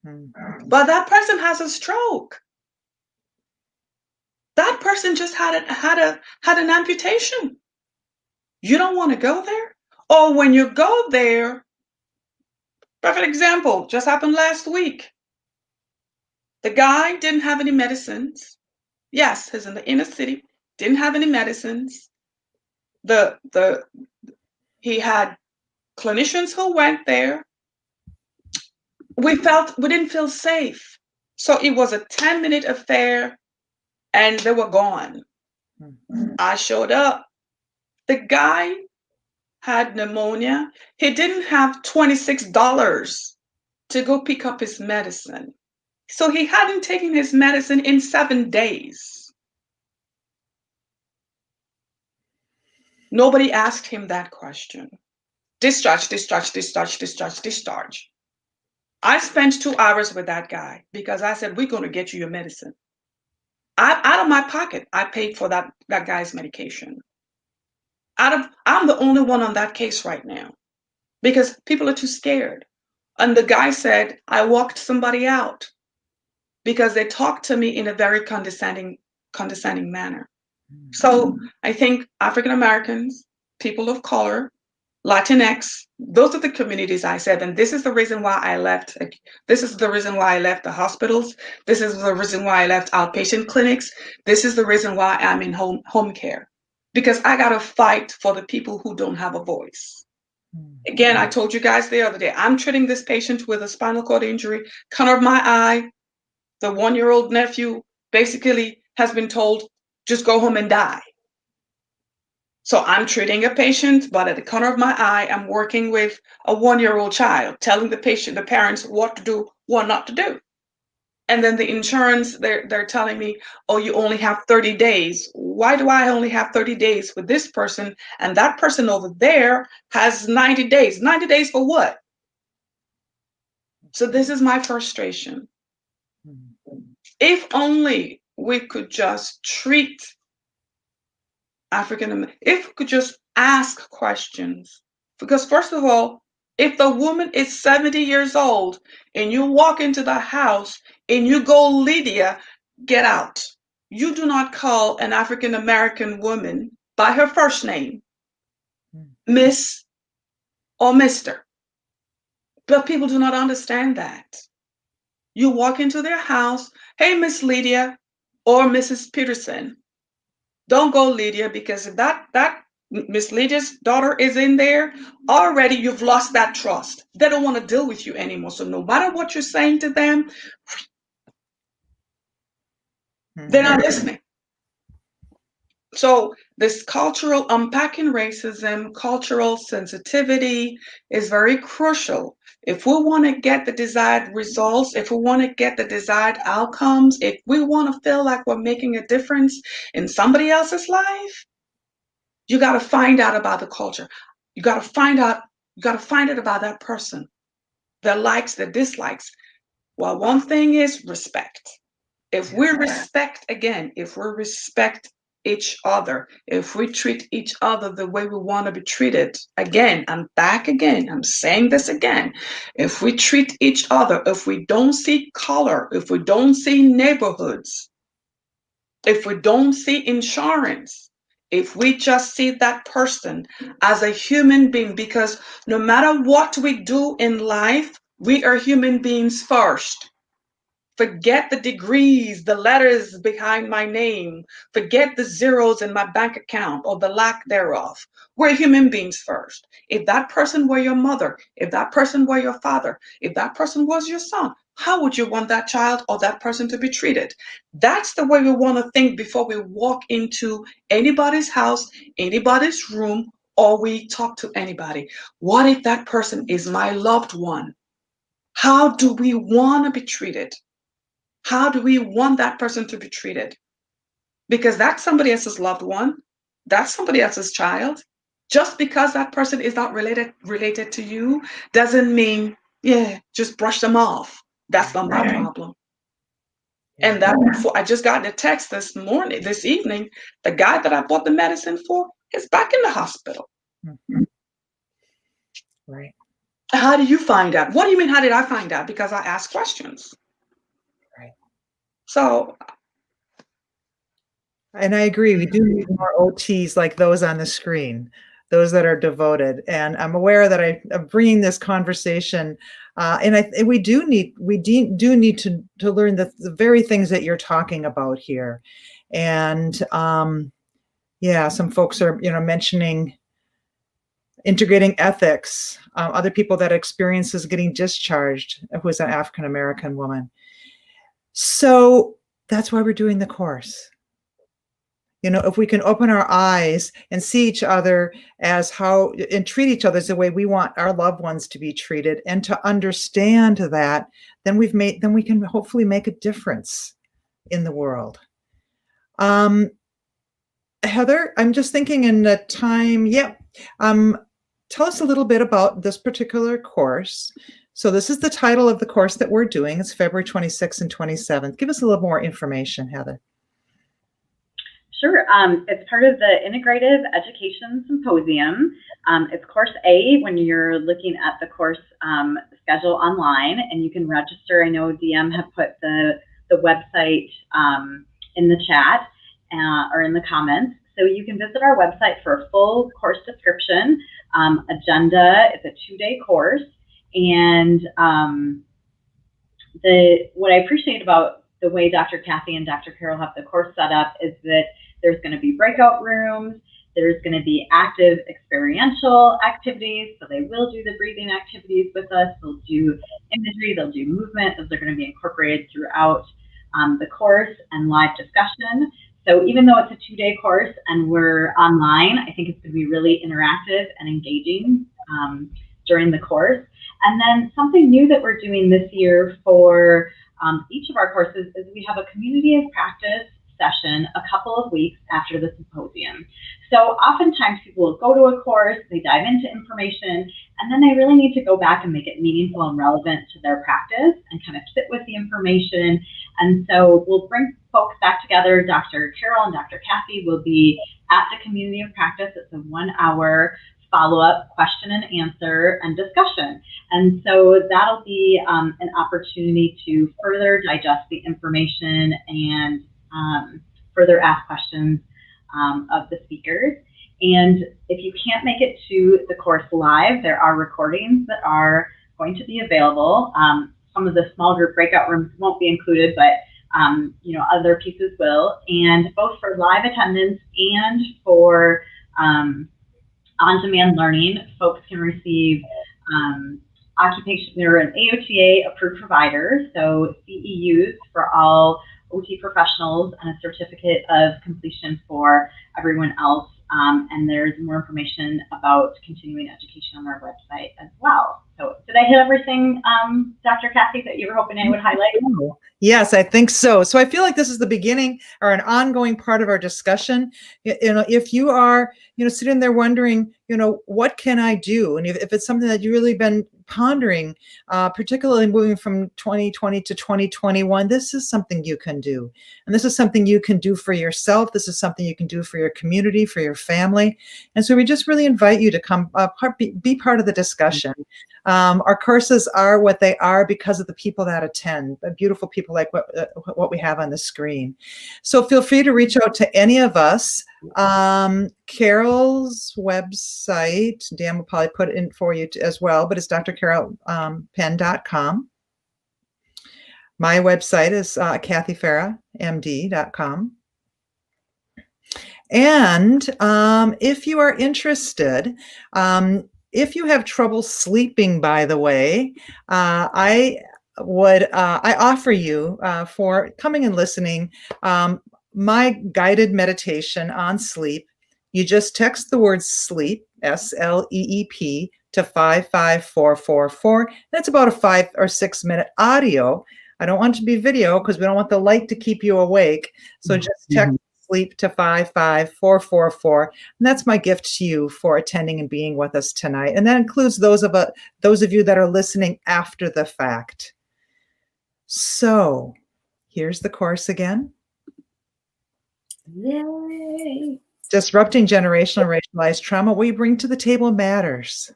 But that person has a stroke. That person just had an amputation. You don't want to go there? Or when you go there, perfect example, just happened last week. The guy didn't have any medicines. Yes, he's in the inner city, didn't have any medicines. He had clinicians who went there. We didn't feel safe. So it was a 10-minute affair and they were gone. I showed up. The guy had pneumonia. He didn't have $26 to go pick up his medicine. So he hadn't taken his medicine in 7 days. Nobody asked him that question. Discharge, discharge, discharge, discharge, discharge. I spent 2 hours with that guy because I said, we're going to get you your medicine. Out of my pocket, I paid for that guy's medication. I'm the only one on that case right now because people are too scared. And the guy said, I walked somebody out because they talked to me in a very condescending manner. So I think African Americans, people of color, Latinx, those are the communities I said, and this is the reason why I left. This is the reason why I left the hospitals. This is the reason why I left outpatient clinics. This is the reason why I'm in home care, because I got to fight for the people who don't have a voice. Again, I told you guys the other day, I'm treating this patient with a spinal cord injury, corner of my eye. The 1-year-old nephew basically has been told, just go home and die. So I'm treating a patient, but at the corner of my eye, I'm working with a 1-year-old child, telling the parents what to do, what not to do. And then the insurance, they're telling me, oh, you only have 30 days. Why do I only have 30 days with this person? And that person over there has 90 days. 90 days for what? So this is my frustration. If only we could just treat if we could just ask questions. Because first of all, if the woman is 70 years old and you walk into the house and you go, Lydia, get out. You do not call an African American woman by her first name, Miss or Mr. But people do not understand that. You walk into their house, hey, Miss Lydia or Mrs. Peterson. Don't go Lydia, because if that Miss Lydia's daughter is in there, already you've lost that trust. They don't want to deal with you anymore. So no matter what you're saying to them, they're not listening. So this cultural unpacking racism, cultural sensitivity is very crucial. If we want to get the desired results, if we want to get the desired outcomes, if we want to feel like we're making a difference in somebody else's life, you got to find out about the culture. You got to find it about that person, their likes, their dislikes. Well, one thing is respect. If we respect each other, if we treat each other the way we want to be treated, again, I'm saying this again. If we treat each other, if we don't see color, if we don't see neighborhoods, if we don't see insurance, if we just see that person as a human being, because no matter what we do in life, we are human beings first. Forget the degrees, the letters behind my name. Forget the zeros in my bank account or the lack thereof. We're human beings first. If that person were your mother, if that person were your father, if that person was your son, how would you want that child or that person to be treated? That's the way we want to think before we walk into anybody's house, anybody's room, or we talk to anybody. What if that person is my loved one? How do we want to be treated? How do we want that person to be treated? Because that's somebody else's loved one. That's somebody else's child. Just because that person is not related to you doesn't mean, just brush them off. That's not my problem. And that I just got a text this evening, the guy that I bought the medicine for is back in the hospital. Mm-hmm. Right. How do you find out? What do you mean, how did I find out? Because I asked questions. Right. So, and I agree, we do need more OTs like those on the screen, those that are devoted. And I'm aware that I'm bringing this conversation, and we do need to learn the very things that you're talking about here. And some folks are mentioning integrating ethics. Other people that experiences getting discharged, who is an African American woman. So that's why we're doing the course. If we can open our eyes and see each other and treat each other as the way we want our loved ones to be treated, and to understand that, then we can hopefully make a difference in the world. Heather, I'm just thinking in the time. Tell us a little bit about this particular course. So this is the title of the course that we're doing. It's February 26th and 27th. Give us a little more information, Heather. Sure. It's part of the Integrative Education Symposium. It's Course A when you're looking at the course schedule online, and you can register. I know DM have put the website in the chat or in the comments. So you can visit our website for a full course description, agenda. It's a 2-day course. And what I appreciate about the way Dr. Kathy and Dr. Carol have the course set up is that there's going to be breakout rooms, there's going to be active experiential activities, so they will do the breathing activities with us, they'll do imagery, they'll do movement, those are going to be incorporated throughout the course, and live discussion. So even though it's a 2-day course and we're online, I think it's going to be really interactive and engaging during the course. And then something new that we're doing this year for each of our courses is we have a community of practice session a couple of weeks after the symposium. So oftentimes people will go to a course, they dive into information, and then they really need to go back and make it meaningful and relevant to their practice and kind of sit with the information. And so we'll bring folks back together. Dr. Carol and Dr. Kathy will be at the community of practice. It's a 1-hour follow-up question and answer and discussion. And so that'll be an opportunity to further digest the information and further ask questions of the speakers. And if you can't make it to the course live, there are recordings that are going to be available. Some of the small group breakout rooms won't be included, but other pieces will. And both for live attendance and for on-demand learning, folks can receive they're an AOTA approved provider, so CEUs for all OT professionals and a certificate of completion for everyone else. And there's more information about continuing education on our website as well. So did I hit everything, Dr. Kathy, that you were hoping I would highlight? Yes, I think so. So I feel like this is the beginning or an ongoing part of our discussion. If you are, sitting there wondering, what can I do? And if it's something that you've really been pondering, particularly moving from 2020 to 2021, this is something you can do. And this is something you can do for yourself. This is something you can do for your community, for your family. And so we just really invite you to come be part of the discussion. Our courses are what they are because of the people that attend, the beautiful people like what we have on the screen. So feel free to reach out to any of us. Carol's website, Dan will probably put it in for you as well, but it's drcarolpenn.com. My website is kathyfarahmd.com. And if you are interested, if you have trouble sleeping, by the way, I offer you for coming and listening my guided meditation on sleep. You just text the word sleep, SLEEP, to 55444. That's about a 5 or 6 minute audio. I don't want it to be video because we don't want the light to keep you awake. So just text sleep to 55444. And that's my gift to you for attending and being with us tonight. And that includes those of you that are listening after the fact. So here's the course again. Yay. Disrupting generational racialized trauma. What you bring to the table matters.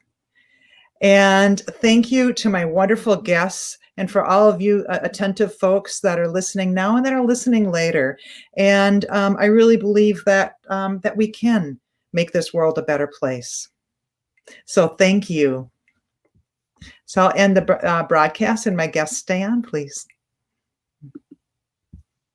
And thank you to my wonderful guests and for all of you attentive folks that are listening now and that are listening later. And I really believe that that we can make this world a better place. So thank you. So I'll end the broadcast and my guests stay on, please.